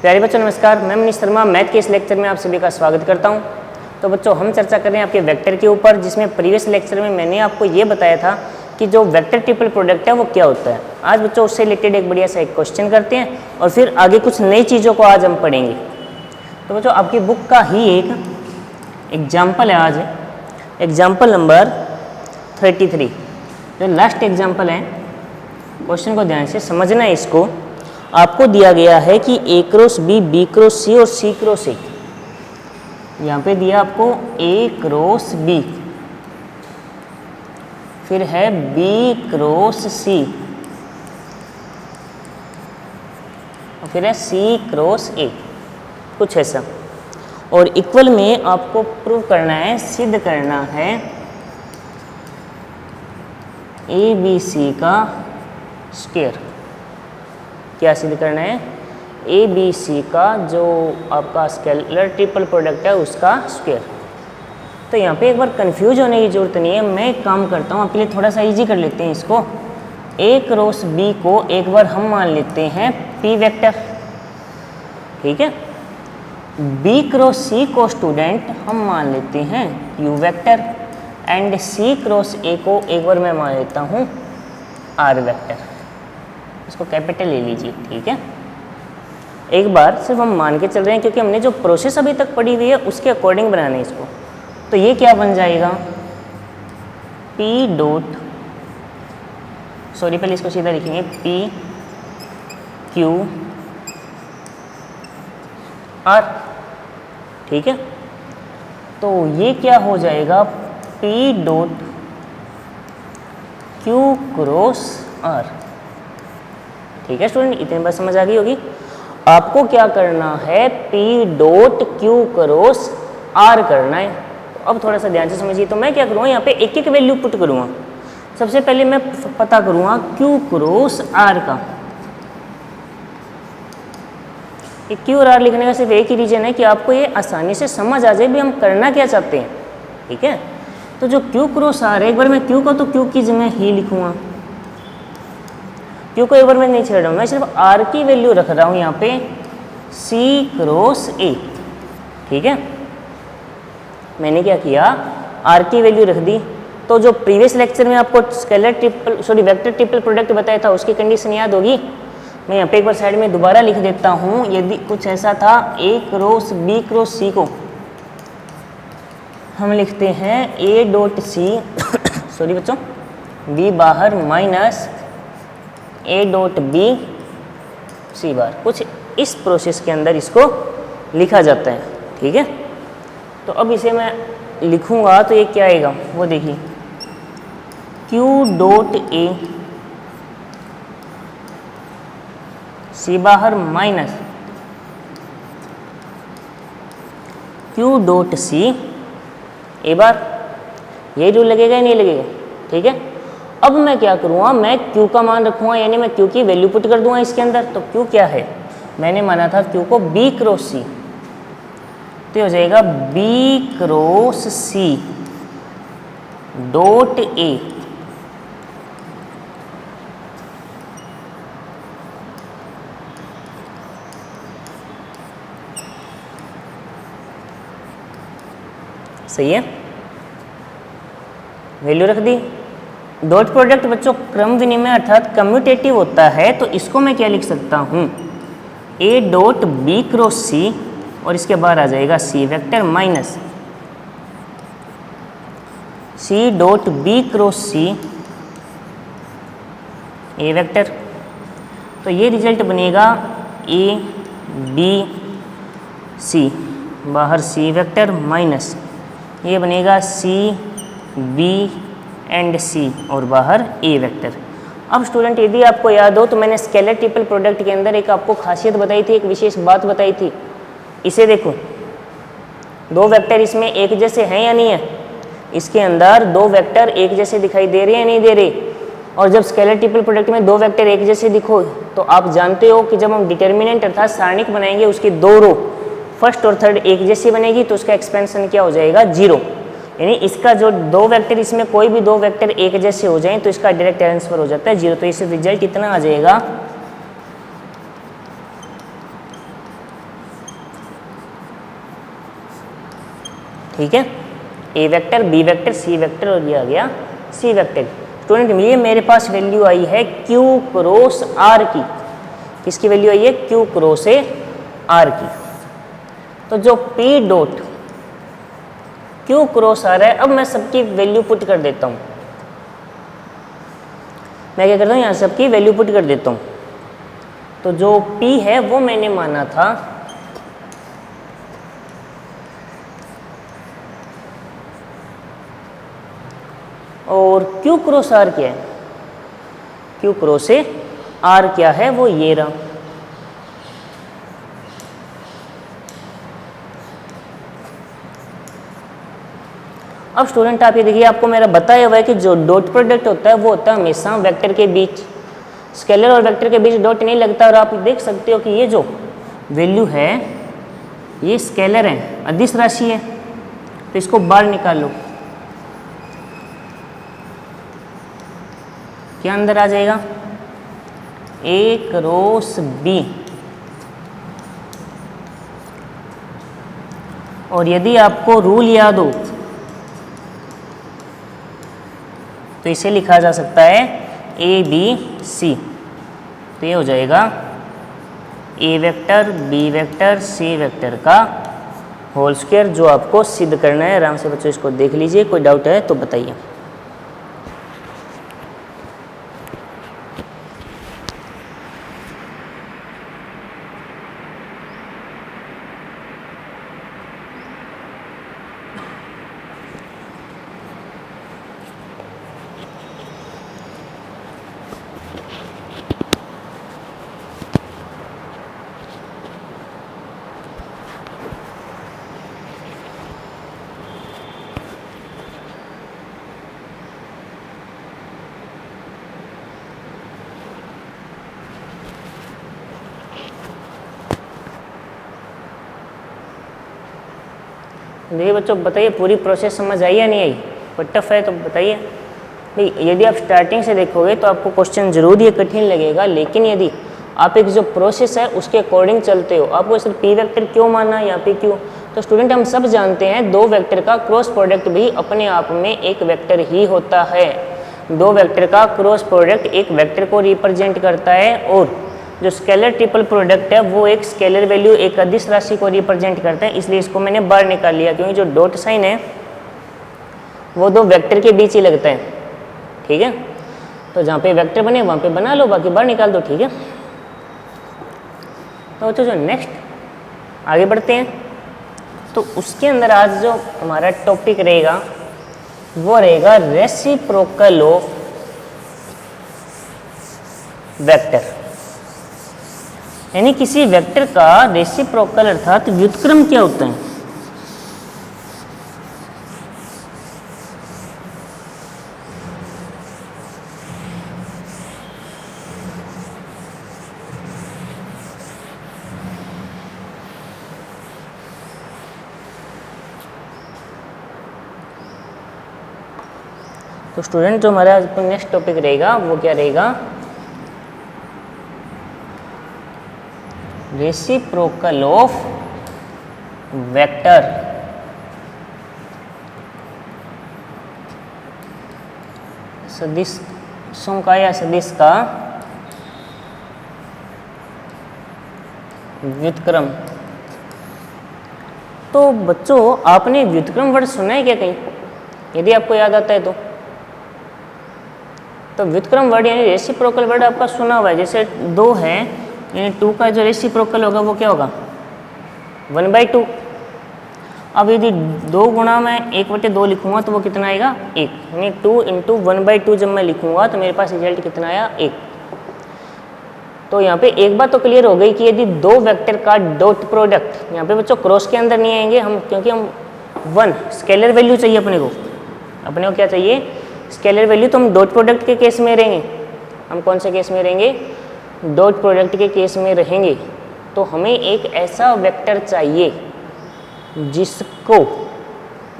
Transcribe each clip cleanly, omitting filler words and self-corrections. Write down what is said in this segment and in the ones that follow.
प्यारे बच्चों नमस्कार, मैं मनीष शर्मा मैथ के इस लेक्चर में आप सभी का स्वागत करता हूं। तो बच्चों हम चर्चा कर रहे हैं आपके वेक्टर के ऊपर, जिसमें प्रीवियस लेक्चर में मैंने आपको ये बताया था कि जो वेक्टर ट्रिपल प्रोडक्ट है वो क्या होता है। आज बच्चों उससे रिलेटेड एक बढ़िया सा एक क्वेश्चन करते हैं और फिर आगे कुछ नई चीज़ों को आज हम पढ़ेंगे। तो बच्चों आपकी बुक का ही एक एग्जाम्पल है आज, एग्जाम्पल नंबर 33, जो लास्ट एग्जाम्पल है। क्वेश्चन को ध्यान से समझना है। इसको आपको दिया गया है कि ए cross B, B cross C और सी क्रॉस ए। यहाँ पे दिया आपको ए क्रॉस बी, फिर है बी क्रॉस सी और फिर है सी क्रॉस ए, कुछ ऐसा। और इक्वल में आपको प्रूव करना है, सिद्ध करना है ए बी सी का स्क्वायर। क्या सिद्ध करना है? ए बी सी का जो आपका स्केलर ट्रिपल प्रोडक्ट है उसका स्क्वायर। तो यहाँ पे एक बार कंफ्यूज होने की जरूरत नहीं है। मैं एक काम करता हूँ, आपके लिए थोड़ा सा इजी कर लेते हैं इसको। ए क्रॉस बी को एक बार हम मान लेते हैं पी वेक्टर, ठीक है। बी क्रॉस सी को स्टूडेंट हम मान लेते हैं U vector, and C cross A को एक बार मैं मान लेता हूँ आर वेक्टर। इसको कैपिटल ले लीजिए, ठीक है। एक बार सिर्फ हम मान के चल रहे हैं क्योंकि हमने जो प्रोसेस अभी तक पढ़ी हुई है उसके अकॉर्डिंग बनाना है इसको। तो ये क्या बन जाएगा? पी डॉट, सॉरी पहले इसको सीधा लिखेंगे, पी क्यू आर, ठीक है। तो ये क्या हो जाएगा? P dot Q cross R, ठीक है स्टूडेंट। इतनी बात समझ आ गई होगी। आपको क्या करना है? P dot Q cross R करना है। तो अब थोड़ा सा ध्यान से समझिए। तो मैं क्या करूँगा, यहाँ पे एक एक वैल्यू पुट करूँगा। सबसे पहले मैं पता करूँगा क्यू क्रॉस आर का। ये क्यू और आर लिखने का सिर्फ एक ही रीजन है कि आपको ये आसानी से समझ आ जाए भी हम करना क्या चाहते हैं, ठीक है। तो जो क्यू क्रॉस आर है, एक बार मैं क्यू को तो क्यू की जगह ही लिखूँगा, क्यू को एक बार मैं नहीं छेड़ रहा हूँ, मैं सिर्फ आर की वैल्यू रख रहा हूँ यहाँ पे सी क्रॉस ए, ठीक है। मैंने क्या किया? आर की वैल्यू रख दी। तो जो प्रीवियस लेक्चर में आपको scalar triple sorry vector triple product बताया था उसकी कंडीशन याद होगी। मैं यहाँ पे एक बार साइड में दोबारा लिख देता हूँ। यदि कुछ ऐसा था, A cross B cross C को हम लिखते हैं ए डॉट सी सॉरी बच्चों, B bar minus A dot B C bar. कुछ इस प्रोसेस के अंदर इसको लिखा जाता है, ठीक है। तो अब इसे मैं लिखूंगा तो ये क्या आएगा वो देखिए, क्यू डॉट ए सी बाहर माइनस क्यू डॉट सी ए बार। यही रूल लगेगा या नहीं लगेगा? ठीक है। अब मैं क्या करूँगा, मैं Q का मान रखूँगा, यानी मैं Q की वैल्यू पुट कर दूंगा इसके अंदर। तो Q क्या है? मैंने माना था Q को B क्रॉस C, तो हो जाएगा B cross C dot A सही है। वैल्यू रख दी। डॉट प्रोडक्ट बच्चों क्रम विनिमय अर्थात कम्यूटेटिव होता है, तो इसको मैं क्या लिख सकता हूँ? A dot B cross C और इसके बाद आ जाएगा C vector minus C dot B cross C A vector. तो ये रिजल्ट बनेगा ए बी सी बाहर सी वेक्टर माइनस ये बनेगा सी बी एंड सी और बाहर ए वेक्टर। अब स्टूडेंट यदि आपको याद हो तो मैंने स्केलर ट्रिपल प्रोडक्ट के अंदर एक आपको खासियत बताई थी, एक विशेष बात बताई थी। इसे देखो, दो वेक्टर इसमें एक जैसे हैं या नहीं है? इसके अंदर दो वेक्टर एक जैसे दिखाई दे रहे हैं या नहीं दे रहे? और जब स्केलर ट्रिपल प्रोडक्ट में दो वेक्टर एक जैसे दिखो तो आप जानते हो कि जब हम डिटर्मिनेंट अर्थात सारणिक बनाएंगे उसकी दो रो फर्स्ट और थर्ड एक जैसी बनेगी तो उसका एक्सपेंशन क्या हो जाएगा? 0। यानी इसका जो दो वेक्टर, इसमें कोई भी दो वेक्टर एक जैसे हो जाएं तो इसका डायरेक्ट ट्रांसफर हो जाता है 0। तो इससे रिजल्ट कितना आ जाएगा? ठीक है, ए vector, B vector, C vector और ये आ गया सी वेक्टर। स्टूडेंट ये मेरे पास वैल्यू आई है क्यू क्रॉस आर की। किसकी वैल्यू आई है? क्यू क्रॉस आर की। तो जो P dot Q cross R है, अब मैं सबकी वैल्यू पुट कर देता हूँ। मैं क्या करता हूँ, यहाँ सबकी वैल्यू पुट कर देता हूँ। तो जो P है वो मैंने माना था और Q क्रॉस R क्या है? Q क्रॉस R क्या है? वो ये रहा। अब स्टूडेंट आप ये देखिए, आपको मेरा बताया हुआ है कि जो डॉट प्रोडक्ट होता है वो होता है हमेशा वेक्टर के बीच, स्केलर और वेक्टर के बीच डॉट नहीं लगता। और आप देख सकते हो कि ये जो वैल्यू है ये स्केलर है, अदिश राशि है, तो इसको बाहर निकाल लो। क्या अंदर आ जाएगा? A cross B. और यदि आपको रूल याद हो तो इसे लिखा जा सकता है ए बी सी। तो ये हो जाएगा ए vector, B vector, C vector का होल स्क्वायर, जो आपको सिद्ध करना है। आराम से बच्चों इसको देख लीजिए, कोई डाउट है तो बताइए। देखिए बच्चों, बताइए पूरी प्रोसेस समझ आई या नहीं आई? कोई टफ है तो बताइए। भाई यदि आप स्टार्टिंग से देखोगे तो आपको क्वेश्चन जरूर ये कठिन लगेगा, लेकिन यदि आप एक जो प्रोसेस है उसके अकॉर्डिंग चलते हो, आपको सिर्फ पी वेक्टर क्यों माना यहाँ पे क्यों? तो स्टूडेंट हम सब जानते हैं दो वेक्टर का क्रॉस प्रोडक्ट भी अपने आप में एक वेक्टर ही होता है। दो वेक्टर का क्रॉस प्रोडक्ट एक वेक्टर को रिप्रेजेंट करता है, और जो स्केलर ट्रिपल प्रोडक्ट है वो एक स्केलर वैल्यू, एक अदिश राशि को रिप्रेजेंट करता है। इसलिए इसको मैंने बाहर निकाल लिया, क्योंकि जो डॉट साइन है वो दो वेक्टर के बीच ही लगता है। ठीक है, तो जहाँ पे वेक्टर बने वहाँ पे बना लो, बाकी बाहर निकाल दो। ठीक है, तो जो नेक्स्ट आगे बढ़ते हैं, तो उसके अंदर आज जो हमारा टॉपिक रहेगा वो रहेगा रेसिप्रोकल ऑफ वेक्टर। यानी किसी वेक्टर का रेसिप्रोकल अर्थात व्युत्क्रम क्या होता है? तो स्टूडेंट जो हमारा नेक्स्ट टॉपिक रहेगा वो क्या रहेगा? Reciprocal of vector. सदिशों का या सदिश का व्युत्क्रम। तो बच्चों आपने व्युत्क्रम वर्ड सुना है क्या कहीं? यदि आपको याद आता है तो व्युत्क्रम वर्ड यानी रेसिप्रोकल वर्ड आपका सुना हुआ है। जैसे 2 है यानी 2 का जो रेसिप्रोकल होगा वो क्या होगा? 1/2। अब यदि 2 गुणा में 1/2 लिखूंगा तो वो कितना आएगा? 1। यानी 2 × 1/2 जब मैं लिखूंगा तो मेरे पास रिजल्ट कितना आया? 1। तो यहाँ पे एक बात तो क्लियर हो गई कि यदि दो वेक्टर का डॉट प्रोडक्ट, यहाँ पे बच्चों क्रॉस के अंदर नहीं आएंगे हम, क्योंकि हम 1 स्केलर वैल्यू चाहिए अपने को क्या चाहिए? Scalar value. तो हम डॉट प्रोडक्ट के केस में रहेंगे। हम कौन से केस में रहेंगे? डॉट प्रोडक्ट के केस में रहेंगे। तो हमें एक ऐसा वेक्टर चाहिए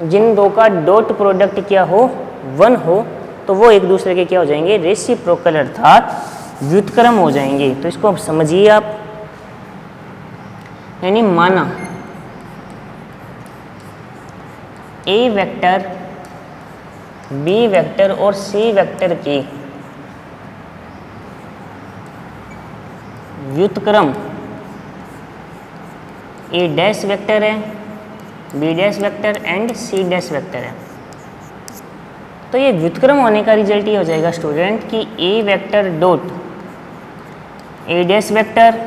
जिन दो का डॉट प्रोडक्ट क्या हो? 1 हो, तो वो एक दूसरे के क्या हो जाएंगे? रेसिप्रोकल अर्थात व्युत्क्रम हो जाएंगे। तो इसको अब समझिए आप, यानी माना ए वेक्टर, बी वेक्टर और सी वेक्टर की व्युत्क्रम ए डैश वेक्टर है, B dash vector and C dash vector है। तो ये व्युत्क्रम होने का रिजल्ट ये हो जाएगा स्टूडेंट कि A vector dot A dash vector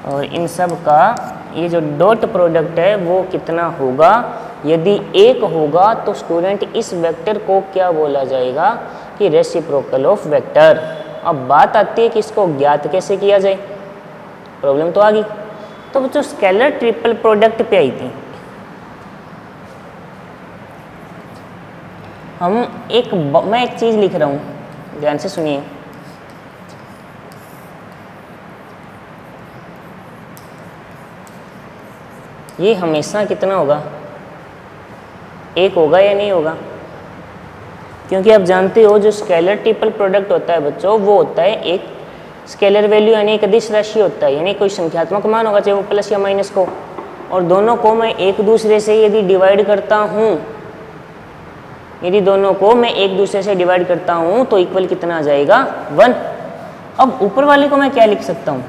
और इन सब का ये जो डॉट प्रोडक्ट है वो कितना होगा। यदि एक होगा तो स्टूडेंट इस वेक्टर को क्या बोला जाएगा कि रेसिप्रोकल ऑफ वेक्टर। अब बात आती है कि इसको ज्ञात कैसे किया जाए, प्रॉब्लम तो आ गई। तो जो स्केलर ट्रिपल प्रोडक्ट पे आई थी, मैं एक चीज़ लिख रहा हूँ, ध्यान से सुनिए। ये हमेशा कितना होगा, एक होगा या नहीं होगा, क्योंकि आप जानते हो जो स्केलर ट्रिपल प्रोडक्ट होता है बच्चों, वो होता है एक स्केलर वैल्यू यानी एक अदिश राशि होता है, यानी कोई संख्यात्मक मान होगा, चाहे वो प्लस या माइनस को, और दोनों को मैं एक दूसरे से यदि डिवाइड करता हूँ, यदि दोनों को मैं एक दूसरे से डिवाइड करता हूँ तो इक्वल कितना आ जाएगा 1। अब ऊपर वाले को मैं क्या लिख सकता हूँ,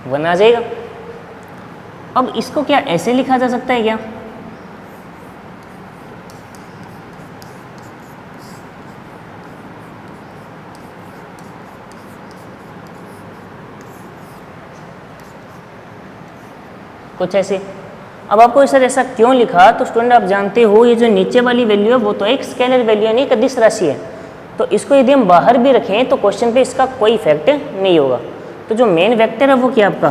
वन आ जाएगा। अब इसको क्या ऐसे लिखा जा सकता है क्या, कुछ ऐसे। अब आपको सर ऐसा क्यों लिखा, तो स्टूडेंट आप जानते हो ये जो नीचे वाली वैल्यू है वो तो एक स्केलर वैल्यू यानी एक अदिश राशि है, तो इसको यदि हम बाहर भी रखें तो क्वेश्चन पे इसका कोई इफेक्ट नहीं होगा। तो जो मेन वेक्टर है वो क्या आपका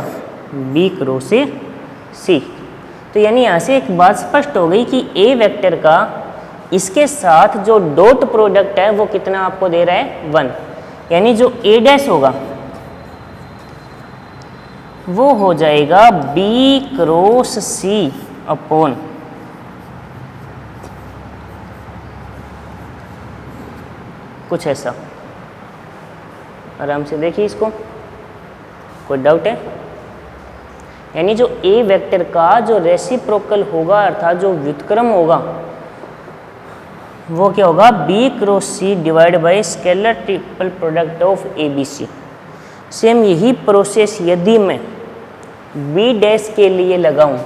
बी क्रॉस ए सी। तो यानी यहाँ से एक बात स्पष्ट हो गई कि ए वेक्टर का इसके साथ जो डॉट प्रोडक्ट है वो कितना आपको दे रहा है 1, यानी जो ए डैश होगा वो हो जाएगा बी क्रॉस सी अपॉन कुछ ऐसा। आराम से देखिए इसको, कोई डाउट है? यानी जो ए वेक्टर का जो रेसिप्रोकल होगा अर्थात जो व्युत्क्रम होगा वो क्या होगा B cross C divide by scalar triple product of A B C. Same यही प्रोसेस यदि मैं बी डैश के लिए लगाऊं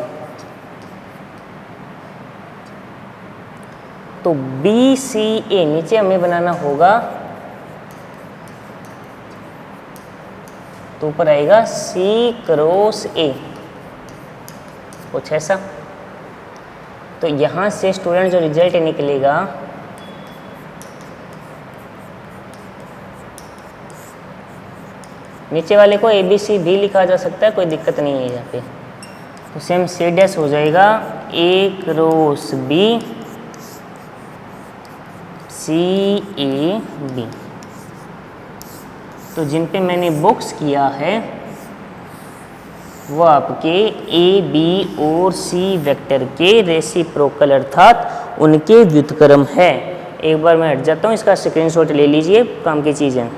तो बी सी ए नीचे हमें बनाना होगा, तो ऊपर आएगा सी क्रॉस ए, कुछ ऐसा। तो यहां से स्टूडेंट जो रिजल्ट निकलेगा नीचे वाले को ए बी सी भी लिखा जा सकता है, कोई दिक्कत नहीं है यहाँ पे। तो सेम सी डैश हो जाएगा A cross B C A B. तो जिन पे मैंने बॉक्स किया है वो आपके ए बी और सी वेक्टर के रेसिप्रोकल अर्थात उनके व्युत्क्रम है। एक बार मैं हट जाता हूँ, इसका स्क्रीनशॉट ले लीजिए, काम की चीज़ है।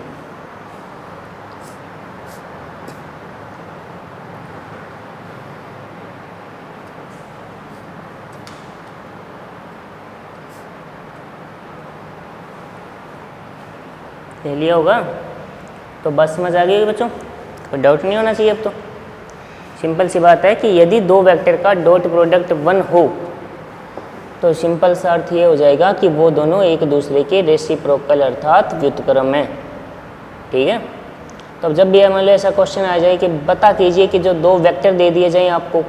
ले लिया होगा तो बस समझ आ गई बच्चों, कोई डाउट नहीं होना चाहिए। अब तो सिंपल सी बात है कि यदि दो वेक्टर का डॉट प्रोडक्ट 1 हो तो सिंपल सा अर्थ ये हो जाएगा कि वो दोनों एक दूसरे के रेसिप्रोकल अर्थात व्युत्क्रम है। ठीक है, तो अब जब भी हमारे ऐसा क्वेश्चन आ जाए कि बता कीजिए कि जो दो वेक्टर दे दिए जाएं आपको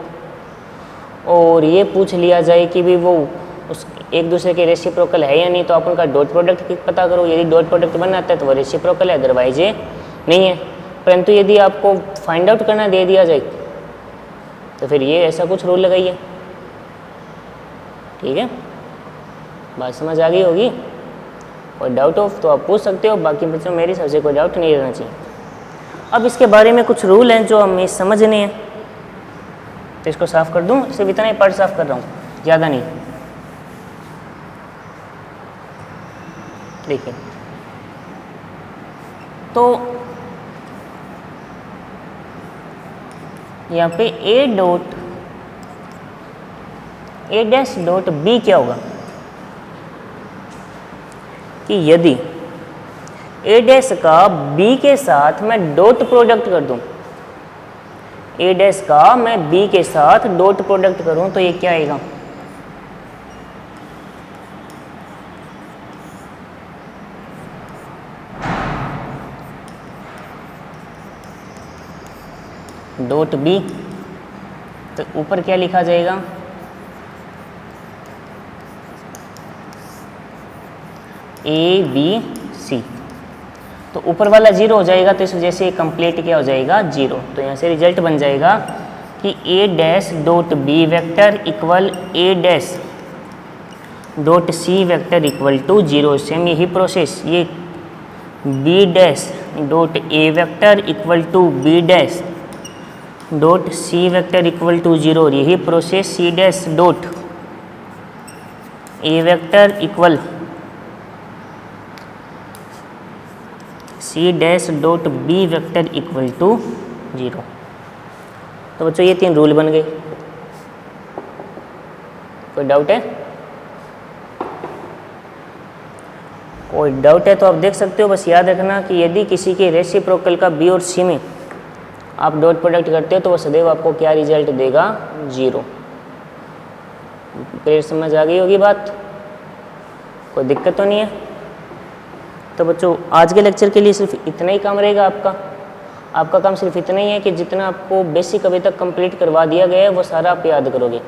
और ये पूछ लिया जाए कि भी वो उस एक दूसरे के रेसिप्रोकल है या नहीं, तो आप उनका डॉट प्रोडक्ट पता करो। यदि डॉट प्रोडक्ट बनाता है तो वो रेसिप्रोकल है, अदरवाइज ये नहीं है। परंतु यदि आपको फाइंड आउट करना दे दिया जाए तो फिर ये ऐसा कुछ रूल लगाइए। ठीक है, बात समझ आ गई होगी। कोई डाउट हो तो आप पूछ सकते हो, बाकी बच्चों मेरी सबसे कोई डाउट नहीं रहना चाहिए। अब इसके बारे में कुछ रूल हैं जो हमें समझने हैं, तो इसको साफ़ कर दूँ, सिर्फ इतना ही पार्ट साफ़ कर रहा हूँ, ज़्यादा नहीं। देखिए तो यहाँ पे ए डैश डॉट बी क्या होगा कि यदि ए डैश का बी के साथ मैं डॉट प्रोडक्ट कर दूं, ए डैश का मैं बी के साथ डॉट प्रोडक्ट करूं तो ये क्या आएगा, डॉट बी, तो ऊपर क्या लिखा जाएगा, ए बी सी, तो ऊपर वाला जीरो हो जाएगा तो इस वजह से कंप्लीट क्या हो जाएगा, जीरो। तो यहाँ से रिजल्ट बन जाएगा कि A dash dot B vector equal A dash dot C vector equal to zero. Same यही प्रोसेस, ये B dash dot A vector equal to B dash dot C vector equal to zero, और यही process C dash dot A vector equal C dash dot B vector equal to zero. तो बच्चों ये 3 rule बन गए। कोई doubt है? कोई डाउट है तो आप देख सकते हो। बस याद रखना कि यदि किसी के रेसिप्रोकल का बी और सी में आप डॉट प्रोडक्ट करते हो तो वो सदैव आपको क्या रिजल्ट देगा, जीरो। क्लियर, समझ आ गई होगी बात, कोई दिक्कत तो नहीं है। तो बच्चों आज के लेक्चर के लिए सिर्फ इतना ही काम रहेगा आपका काम सिर्फ इतना ही है कि जितना आपको बेसिक अभी तक कंप्लीट करवा दिया गया है वो सारा आप याद करोगे,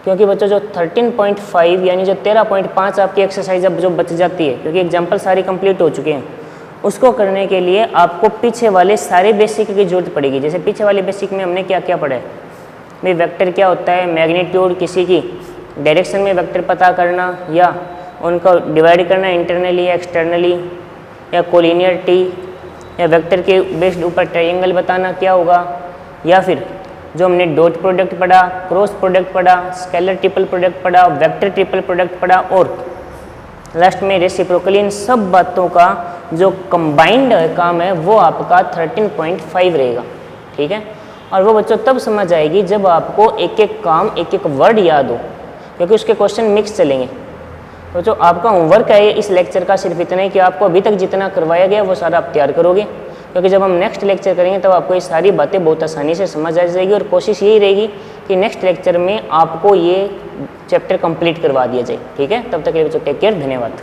क्योंकि बच्चों जो 13.5 यानी जो 13.5 आपकी एक्सरसाइज अब जो बच जाती है, क्योंकि एग्जाम्पल सारी कंप्लीट हो चुके हैं, उसको करने के लिए आपको पीछे वाले सारे बेसिक की जरूरत पड़ेगी। जैसे पीछे वाले बेसिक में हमने क्या क्या पढ़ा है भाई, वेक्टर क्या होता है, मैग्नीट्यूड, किसी की डायरेक्शन में वेक्टर पता करना या उनको डिवाइड करना इंटरनली या एक्सटर्नली, या कोलिनियरिटी, या वेक्टर के बेस्ड ऊपर ट्रायंगल बताना क्या होगा, या फिर जो हमने डॉट प्रोडक्ट पढ़ा, क्रॉस प्रोडक्ट पढ़ा, स्केलर ट्रिपल प्रोडक्ट पढ़ा, वेक्टर ट्रिपल प्रोडक्ट पढ़ा, और लास्ट में रेसिप्रोकल। इन सब बातों का जो कंबाइंड काम है वो आपका 13.5 रहेगा, ठीक है। और वो बच्चों तब समझ आएगी जब आपको एक एक काम, एक एक वर्ड याद हो, क्योंकि उसके क्वेश्चन मिक्स चलेंगे। तो जो आपका होमवर्क है इस लेक्चर का सिर्फ इतना ही कि आपको अभी तक जितना करवाया गया वो सारा आप तैयार करोगे, क्योंकि जब हम नेक्स्ट लेक्चर करेंगे तब आपको ये सारी बातें बहुत आसानी से समझ आ जाएगी। और कोशिश यही रहेगी कि नेक्स्ट लेक्चर में आपको ये चैप्टर कंप्लीट करवा दिया जाए, ठीक है। तब तक के लिए बच्चों टेक केयर, धन्यवाद।